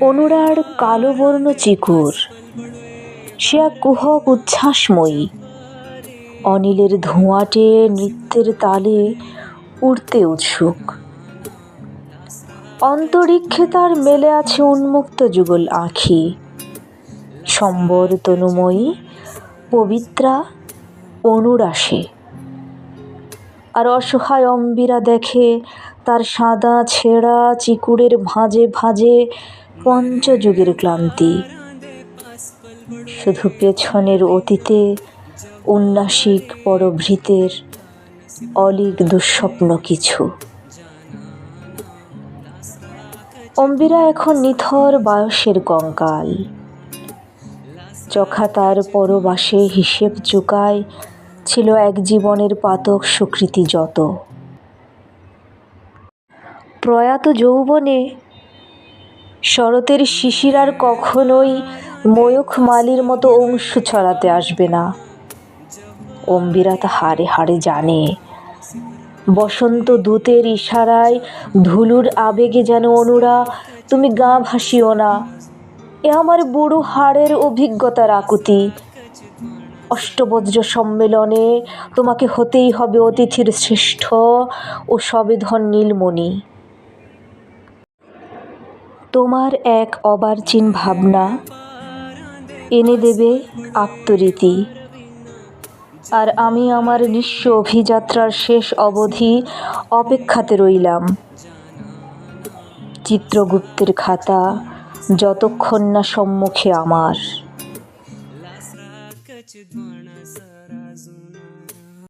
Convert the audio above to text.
অনুরার কালো বর্ণ চিকুর, সে এক কুহক উচ্ছ্বাসময়ী, অনিলের ধোঁয়াটে নৃত্যের তালে উড়তে উৎসুক। অন্তরিক্ষে তার মেলে আছে উন্মুক্ত যুগল আঁখি, সম্বর তনুময়ী পবিত্রা অনুরাসে। আর অসহায় অম্বিরা দেখে তার সাদা ছেঁড়া চিকুরের ভাঁজে ভাঁজে পঞ্চযুগের ক্লান্তি। শুধু পেছনের অতীতে উন্নাসিক পরভৃতের অলীক দুঃস্বপ্ন কিছু। অম্বিরা এখন নিথর বায়সের কঙ্কাল, চোখা তার পরবাসে হিসেব চুকায় ছিল এক জীবনের পাতক সুকৃতি যত। প্রয়াত যৌবনে শরতের শিশির আর কখনোই ময়ূখ মালির মতো অংশু ছড়াতে আসবে না। অম্বিরা তা হাড়ে হাড়ে জানে। বসন্ত দূতের ইশারায় ধুলুর আবেগে যেন অনুরা তুমি গা ভাসিও না, এ আমার বুড়ো হাড়ের অভিজ্ঞতার আকুতি। অষ্টবজ্র সম্মেলনে তোমাকে হতেই হবে অতিথির শ্রেষ্ঠ ও সবেধন নীলমণি। তোমার এক অবার্চিন ভাবনা এনে দেবে আত্মরীতি, আর আমি আমার নিঃস্ব অভিযাত্রার শেষ অবধি অপেক্ষাতে রইলাম। চিত্রগুপ্তের খাতা যতক্ষণ না সম্মুখে আমার।